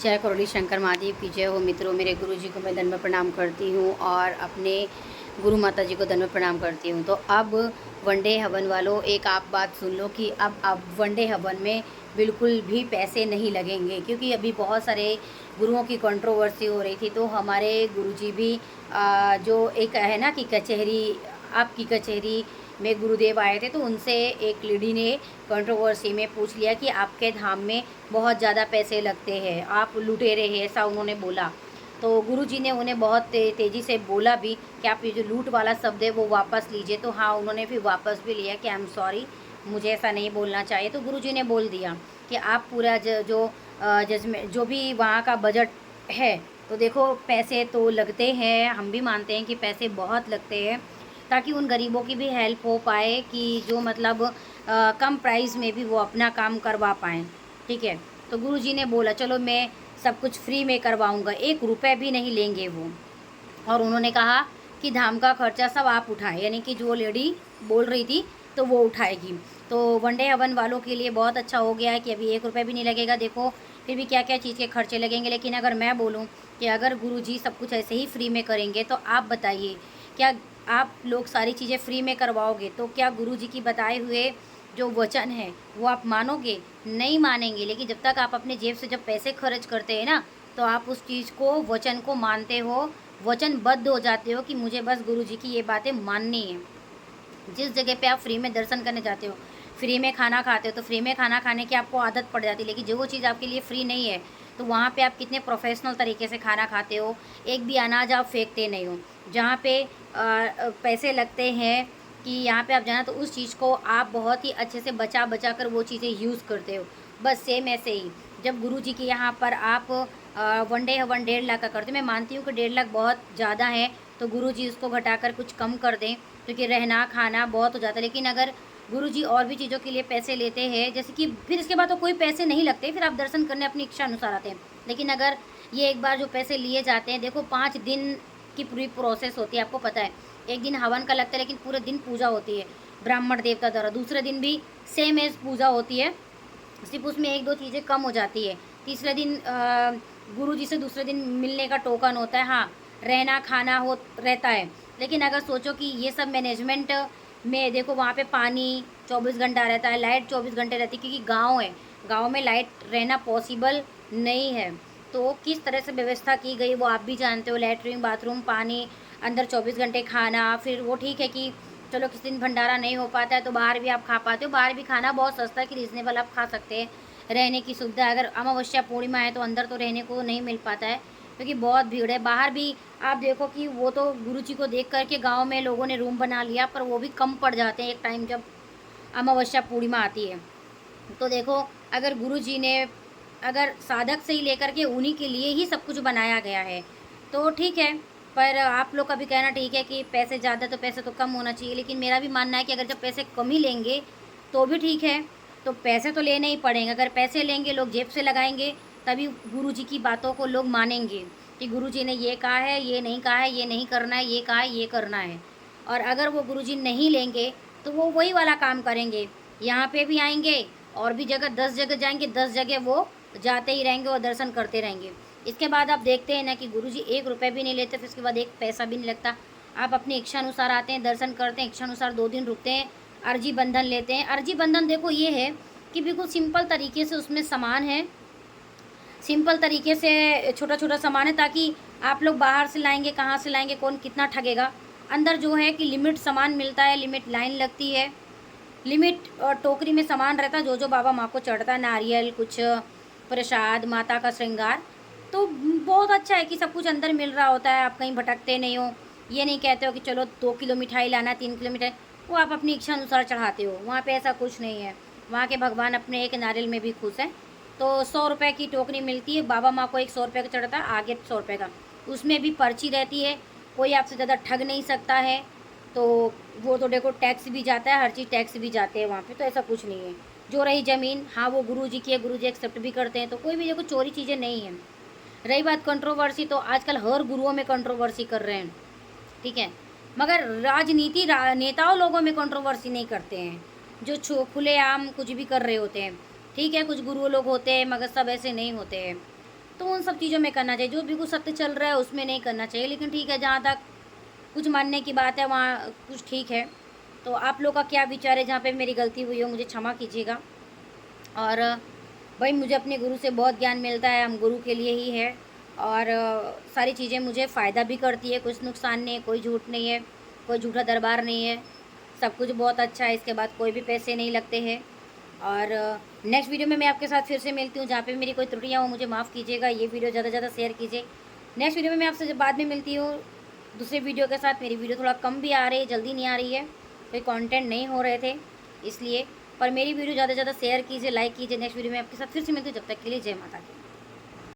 जय करोली शंकर महादेव की जय हो। मित्रों, मेरे गुरु जी को मैं दंडवत प्रणाम करती हूँ और अपने गुरु माता जी को दंडवत प्रणाम करती हूँ। तो अब वनडे हवन वालों, एक आप बात सुन लो कि अब वनडे हवन में बिल्कुल भी पैसे नहीं लगेंगे, क्योंकि अभी बहुत सारे गुरुओं की कंट्रोवर्सी हो रही थी। तो हमारे गुरु जी भी जो एक है ना कि कचहरी, आपकी कचहरी में गुरुदेव आए थे, तो उनसे एक लेडी ने कंट्रोवर्सी में पूछ लिया कि आपके धाम में बहुत ज़्यादा पैसे लगते हैं, आप लुटेरे हैं, ऐसा उन्होंने बोला। तो गुरुजी ने उन्हें बहुत तेज़ी से बोला भी कि आप ये जो लूट वाला शब्द है वो वापस लीजिए। तो हाँ, उन्होंने फिर वापस भी लिया कि आई एम सॉरी, मुझे ऐसा नहीं बोलना चाहिए। तो गुरुजी ने बोल दिया कि आप पूरा जो जजमेंट, जो भी वहाँ का बजट है, तो देखो पैसे तो लगते हैं, हम भी मानते हैं कि पैसे बहुत लगते हैं, ताकि उन गरीबों की भी हेल्प हो पाए कि जो मतलब कम प्राइस में भी वो अपना काम करवा पाएँ। ठीक है, तो गुरुजी ने बोला चलो मैं सब कुछ फ्री में करवाऊँगा, 1 रुपए भी नहीं लेंगे वो। और उन्होंने कहा कि धाम का खर्चा सब आप उठाएं, यानी कि जो लेडी बोल रही थी तो वो उठाएगी। तो वनडे हवन वालों के लिए बहुत अच्छा हो गया है कि अभी 1 रुपये भी नहीं लगेगा। देखो फिर भी क्या क्या चीज़ के खर्चे लगेंगे, लेकिन अगर मैं बोलूँ कि अगर गुरुजी सब कुछ ऐसे ही फ्री में करेंगे, तो आप बताइए, क्या आप लोग सारी चीज़ें फ्री में करवाओगे तो क्या गुरुजी की बताए हुए जो वचन है वो आप मानोगे? नहीं मानेंगे। लेकिन जब तक आप अपने जेब से जब पैसे खर्च करते हैं ना, तो आप उस चीज़ को, वचन को मानते हो, वचनबद्ध हो जाते हो कि मुझे बस गुरुजी की ये बातें माननी है। जिस जगह पे आप फ्री में दर्शन करने जाते हो, फ्री में खाना खाते हो, तो फ्री में खाना खाने की आपको आदत पड़ जाती है। लेकिन जो वो चीज़ आपके लिए फ्री नहीं है, तो वहाँ पे आप कितने प्रोफेशनल तरीके से खाना खाते हो, एक भी अनाज आप फेंकते नहीं हो। जहाँ पे पैसे लगते हैं कि यहाँ पे आप जाना, तो उस चीज़ को आप बहुत ही अच्छे से बचा बचा कर वो चीज़ें यूज़ करते हो। बस सेम ऐसे ही जब गुरु जी के यहाँ पर आप वनडे हवन 1.5 लाख का करते हो, मैं मानती हूँ कि 1.5 लाख बहुत ज़्यादा है, तो गुरु जी उसको घटाकर कुछ कम कर दें, क्योंकि रहना खाना बहुत हो जाता है। लेकिन अगर गुरुजी और भी चीज़ों के लिए पैसे लेते हैं, जैसे कि फिर इसके बाद तो कोई पैसे नहीं लगते, फिर आप दर्शन करने अपनी इच्छा अनुसार आते हैं। लेकिन अगर ये एक बार जो पैसे लिए जाते हैं, देखो 5 दिन की पूरी प्रोसेस होती है, आपको पता है। एक दिन हवन का लगता है, लेकिन पूरे दिन पूजा होती है ब्राह्मण देवता द्वारा। दूसरे दिन भी सेम एज पूजा होती है, सिर्फ उसमें 1-2 चीज़ें कम हो जाती है। तीसरे दिन गुरु जी से दूसरे दिन मिलने का टोकन होता है, हाँ, रहना खाना हो रहता है। लेकिन अगर सोचो कि ये सब मैनेजमेंट में, देखो वहाँ पे पानी 24 घंटा रहता है, लाइट 24 घंटे रहती है, क्योंकि गांव है, गांव में लाइट रहना पॉसिबल नहीं है। तो किस तरह से व्यवस्था की गई वो आप भी जानते हो, लैट्रिन बाथरूम पानी, अंदर 24 घंटे खाना। फिर वो ठीक है कि चलो किसी दिन भंडारा नहीं हो पाता है तो बाहर भी आप खा पाते हो, बाहर भी खाना बहुत सस्ता है कि रीज़नेबल आप खा सकते हैं, रहने की सुविधा। अगर अमावस्या पूर्णिमा है तो अंदर तो रहने को नहीं मिल पाता है, क्योंकि बहुत भीड़ है। बाहर भी आप देखो कि वो तो गुरु जी को देख करके गांव में लोगों ने रूम बना लिया, पर वो भी कम पड़ जाते हैं एक टाइम जब अमावस्या पूर्णिमा आती है। तो देखो, अगर गुरु जी ने, अगर साधक से ही लेकर के उन्हीं के लिए ही सब कुछ बनाया गया है, तो ठीक है। पर आप लोग का भी कहना ठीक है कि पैसे ज़्यादा तो पैसे तो कम होना चाहिए, लेकिन मेरा भी मानना है कि अगर जब पैसे कम ही लेंगे तो भी ठीक है। तो पैसे तो लेने ही पड़ेंगे, अगर पैसे लेंगे लोग जेब से लगाएंगे, तभी गुरु जी की बातों को लोग मानेंगे कि गुरु जी ने ये कहा है, ये नहीं कहा है, ये नहीं करना है, ये कहा है, ये करना है। और अगर वो गुरु जी नहीं लेंगे तो वो वही वाला काम करेंगे, यहाँ पे भी आएंगे और भी जगह 10 जगह जाएंगे, 10 जगह वो जाते ही रहेंगे और दर्शन करते रहेंगे। इसके बाद आप देखते हैं ना कि गुरुजी 1 रुपये भी नहीं लेते, फिर उसके बाद 1 पैसा भी नहीं लगता। आप अपनी इच्छा अनुसार आते हैं, दर्शन करते हैं, इच्छा अनुसार 2 दिन रुकते हैं, अर्जी बंधन लेते हैं। अर्जी बंधन देखो ये है कि बिल्कुल सिंपल तरीके से उसमें सामान है, सिंपल तरीके से छोटा छोटा सामान है, ताकि आप लोग बाहर से लाएंगे, कहाँ से लाएंगे, कौन कितना ठगेगा। अंदर जो है कि लिमिट सामान मिलता है, लिमिट लाइन लगती है, लिमिट और टोकरी में सामान रहता है, जो जो बाबा माँ को चढ़ता है, नारियल, कुछ प्रसाद, माता का श्रृंगार। तो बहुत अच्छा है कि सब कुछ अंदर मिल रहा होता है, आप कहीं भटकते नहीं हो। ये नहीं कहते हो कि चलो 2 किलो मिठाई लाना, 3 किलो मिठाई, वो आप अपनी इच्छा अनुसार चढ़ाते हो। वहाँ पे ऐसा कुछ नहीं है, वहाँ के भगवान अपने एक नारियल में भी खुश हैं। तो 100 रुपये की टोकरी मिलती है, बाबा माँ को एक 100 रुपये का चढ़ता है, आगे 100 रुपये का, उसमें भी पर्ची रहती है, कोई आपसे ज़्यादा ठग नहीं सकता है। तो वो तो देखो टैक्स भी जाता है, हर चीज़ टैक्स भी जाते हैं वहाँ पे, तो ऐसा कुछ नहीं है। जो रही ज़मीन, हाँ वो गुरु जी की है, गुरु जी एक्सेप्ट भी करते हैं, तो कोई भी देखो चोरी चीज़ें नहीं है। रही बात कंट्रोवर्सी, तो आजकल हर गुरुओं में कंट्रोवर्सी कर रहे हैं, ठीक है। मगर राजनीति नेताओं लोगों में कंट्रोवर्सी नहीं करते हैं, जो खुलेआम कुछ भी कर रहे होते हैं। ठीक है, कुछ गुरु लोग होते हैं, मगर सब ऐसे नहीं होते हैं। तो उन सब चीज़ों में करना चाहिए। जो बिल्कुल सत्य चल रहा है उसमें नहीं करना चाहिए। लेकिन ठीक है, जहाँ तक कुछ मानने की बात है वहाँ कुछ ठीक है। तो आप लोग का क्या विचार है? जहाँ पे मेरी गलती हुई हो मुझे क्षमा कीजिएगा। और भाई मुझे अपने गुरु से बहुत ज्ञान मिलता है, हम गुरु के लिए ही है। और सारी चीज़ें मुझे फ़ायदा भी करती है, कुछ नुकसान नहीं है, कोई झूठ नहीं है, कोई झूठा दरबार नहीं है, सब कुछ बहुत अच्छा है। इसके बाद कोई भी पैसे नहीं लगते हैं। और नेक्स्ट वीडियो में मैं आपके साथ फिर से मिलती हूँ। जहाँ पे मेरी कोई त्रुटियाँ हो मुझे माफ़ कीजिएगा। ये वीडियो ज़्यादा से ज़्यादा शेयर कीजिए। नेक्स्ट वीडियो में मैं आपसे बाद में मिलती हूँ दूसरे वीडियो के साथ। मेरी वीडियो थोड़ा कम भी आ रही है, जल्दी नहीं आ रही है, कोई कंटेंट नहीं हो रहे थे इसलिए। पर मेरी वीडियो ज़्यादा से ज़्यादा शेयर कीजिए, लाइक कीजिए। नेक्स्ट वीडियो में आपके साथ फिर से मिलती हूँ। जब तक के लिए जय माता दी।